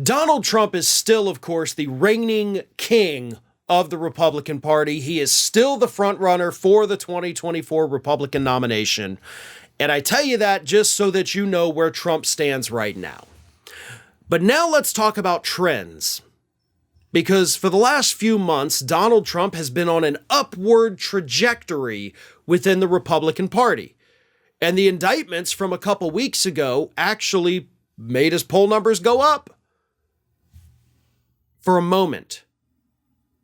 Donald Trump is still, of course, the reigning king of the Republican Party. He is still the front runner for the 2024 Republican nomination. And I tell you that just so that you know where Trump stands right now. But now let's talk about trends. Because for the last few months, Donald Trump has been on an upward trajectory within the Republican Party. And the indictments from a couple weeks ago actually made his poll numbers go up. For a moment.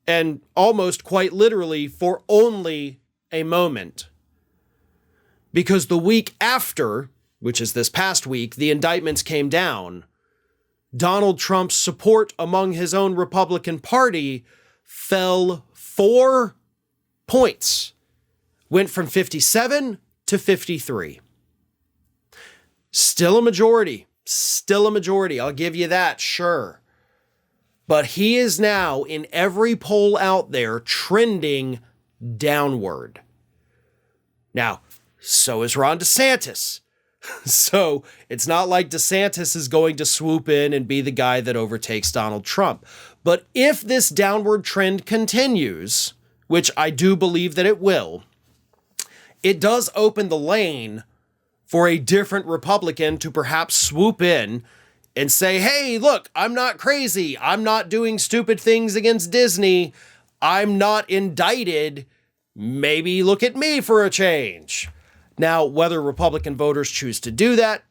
And almost quite literally for only a moment. Because the week after, which is this past week, the indictments came down, Donald Trump's support among his own Republican Party fell 4 points. Went from 57 to 53. Still a majority. Still a majority. I'll give you that, sure. But he is now, in every poll out there, trending downward. Now, so is Ron DeSantis. So it's not like DeSantis is going to swoop in and be the guy that overtakes Donald Trump. But if this downward trend continues, which I do believe that it will, it does open the lane for a different Republican to perhaps swoop in and say, hey, look, I'm not crazy. I'm not doing stupid things against Disney. I'm not indicted. Maybe look at me for a change. Now, whether Republican voters choose to do that,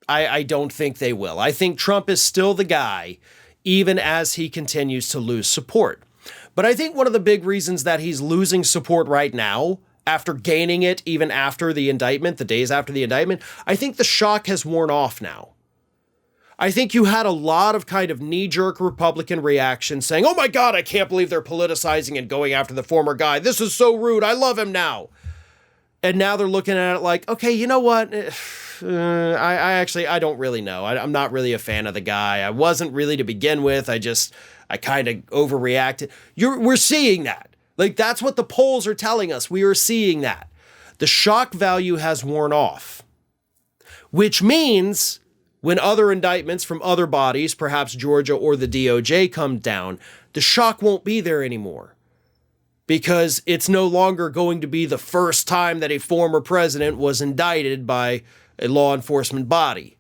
I don't think they will. I think Trump is still the guy, even as he continues to lose support. But I think one of the big reasons that he's losing support right now, after gaining it even after the indictment, the days after the indictment, I think the shock has worn off now. I think you had a lot of kind of knee-jerk Republican reactions saying, oh my God, I can't believe they're politicizing and going after the former guy. This is so rude. I love him now. And now they're looking at it like, okay, you know what? I don't really know. I'm not really a fan of the guy. I wasn't really to begin with. I kind of overreacted. We're seeing that. Like, that's what the polls are telling us. We are seeing that. The shock value has worn off, which means when other indictments from other bodies, perhaps Georgia or the DOJ, come down, the shock won't be there anymore. Because it's no longer going to be the first time that a former president was indicted by a law enforcement body.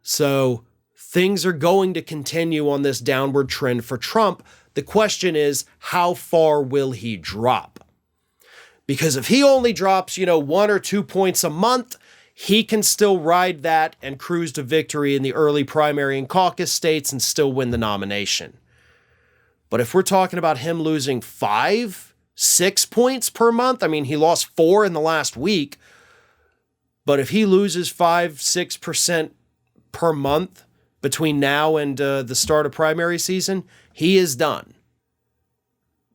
So things are going to continue on this downward trend for Trump. The question is, how far will he drop? Because if he only drops, 1 or 2 points a month, he can still ride that and cruise to victory in the early primary and caucus states and still win the nomination. But if we're talking about him losing 5, 6 points per month, I mean, he lost 4 in the last week. But if he loses 5, 6% per month between now and the start of primary season, he is done.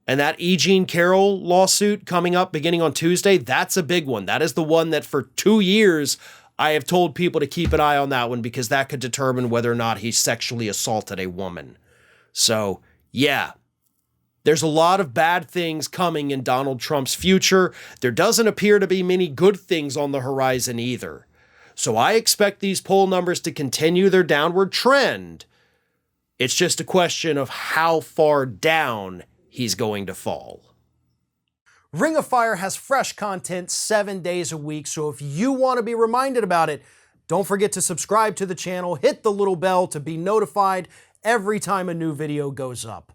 And that E. Jean Carroll lawsuit coming up beginning on Tuesday, that's a big one. That is the one that for 2 years, I have told people to keep an eye on that one because that could determine whether or not he sexually assaulted a woman. So, yeah, there's a lot of bad things coming in Donald Trump's future. There doesn't appear to be many good things on the horizon either. So I expect these poll numbers to continue their downward trend. It's just a question of how far down he's going to fall. Ring of Fire has fresh content 7 days a week, so if you want to be reminded about it, don't forget to subscribe to the channel, hit the little bell to be notified every time a new video goes up.